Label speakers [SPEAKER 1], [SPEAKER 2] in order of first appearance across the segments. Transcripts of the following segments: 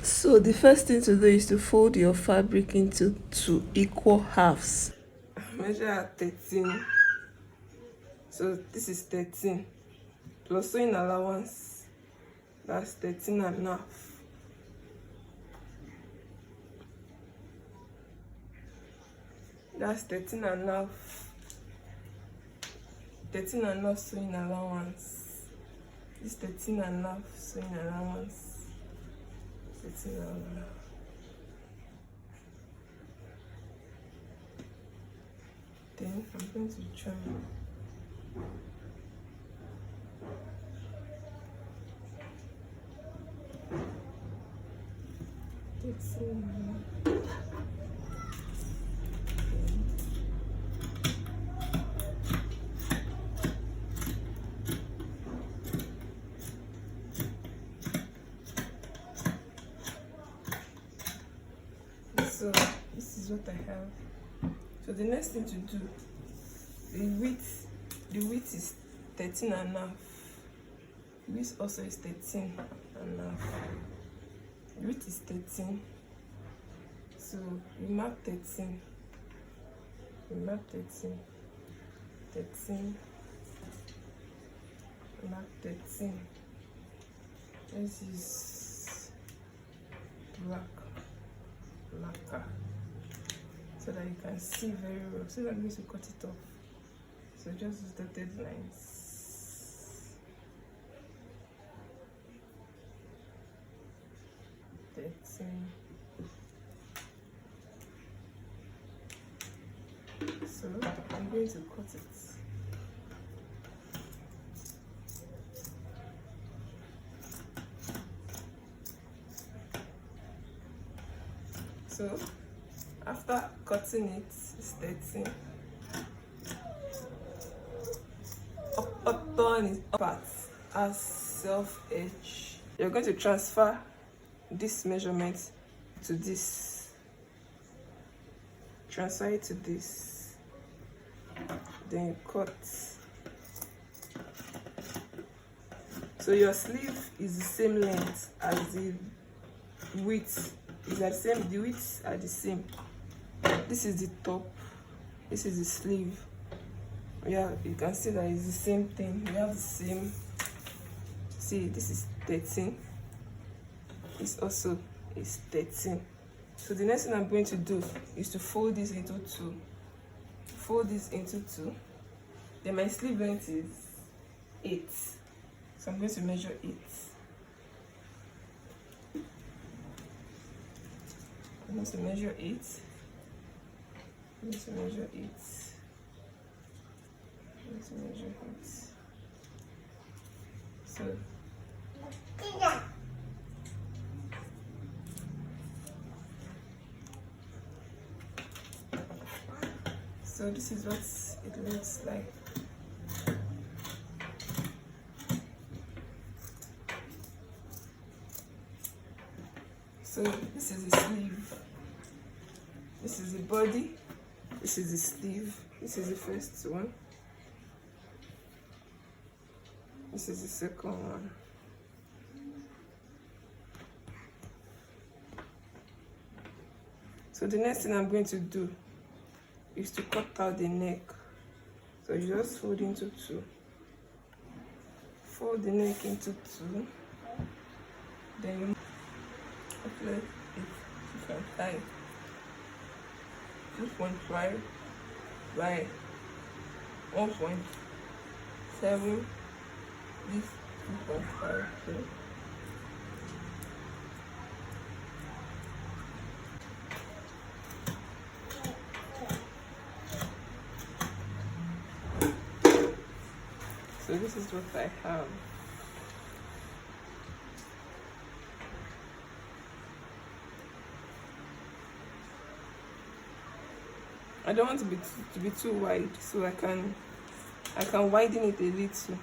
[SPEAKER 1] So the first thing to do is to fold your fabric into 2 equal halves. Measure at 13. So this is 13 plus sewing allowance. That's 13 and a half. That's 13 and a half. 13 and a half sewing allowance. This 13 and a half sewing allowance. 13 and a half. Then I'm going to join. So this is what I have. So the next thing to do, the width is 13 and a half. The width also is 13 and a half. The width is 13. So we mark 13. We mark 13. 13. Mark 13. This is black marker so that you can see very well. So I'm going to cut it off. So just use dotted lines. 13. So I'm going to cut it. So after cutting it, it's 13. Upon is part as self edge. You're going to transfer this measurement to this. Transfer it to this. Then you cut. So your sleeve is the same length as the width. Is the same. The widths are the same. This is the top. This is the sleeve. Yeah, you can see that it's the same thing. We have the same. See, this is 13. This also is 13. So the next thing I'm going to do is to fold this into 2. Fold this into 2. Then my sleeve length is 8. So I'm going to measure 8. I'm going to measure 8. I'm going to measure 8. I'm going to measure 8. So this is what it looks like. So this is the sleeve. This is the body. This is the sleeve. This is the first one. This is the second one. So the next thing I'm going to do is to cut out the neck. So you just fold into 2. Fold the neck into 2. Then you apply it 2.5. 2.5 by 1.7. This 2.5. So this is what I have. I don't want to be too wide, so I can widen it a little.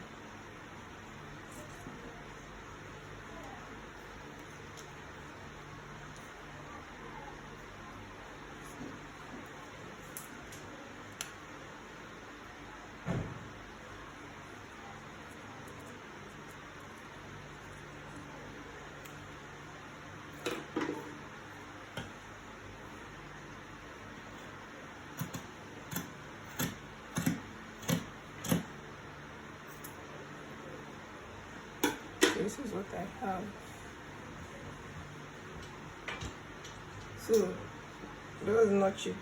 [SPEAKER 1] this is what I have. So those notch it.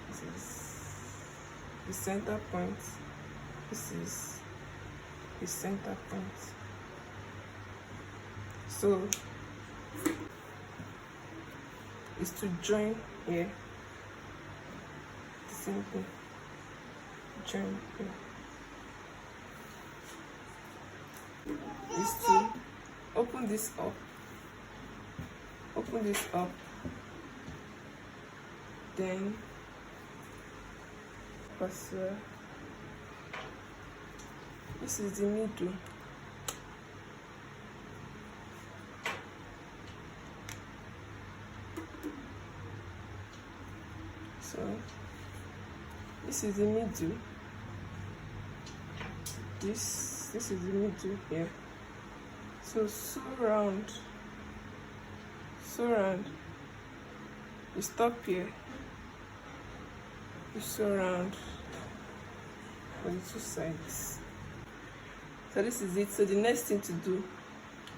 [SPEAKER 1] This is the center point. This is the center point. So is to join here. The same thing. Join here. Is to open this up. Open this up. Then pass. This is the middle. So this is the middle. This is the middle here. So round. So round. You stop here. You sew round on the two sides. So this is it. So the next thing to do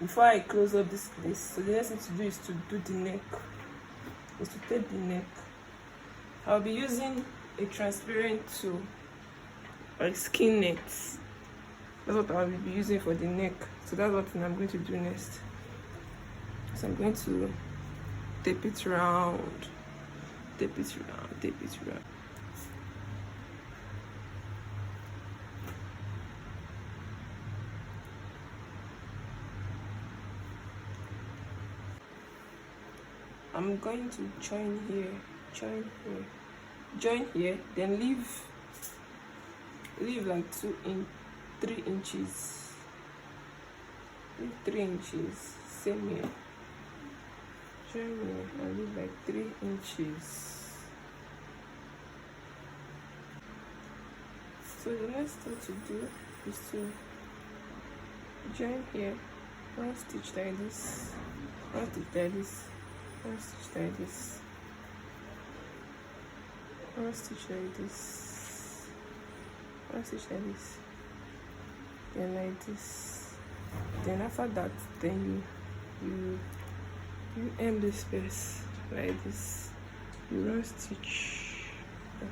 [SPEAKER 1] before I close up this place, so the next thing to do is to do the neck. Is to tape the neck. I'll be using a transparent tool like skin nets. That's what I'll be using for the neck. So that's what I'm going to do next. So I'm going to tape it round, tape it round, tape it round. I'm going to join here, join here, join here, then leave like 3 inches, leave 3 inches, same here, join here and leave like 3 inches. So the next thing to do is to join here, one stitch like this, one stitch like this, one stitch like this, one stitch like this, one stitch like this, then like this. Then after that, then you end the space like this. You run stitch like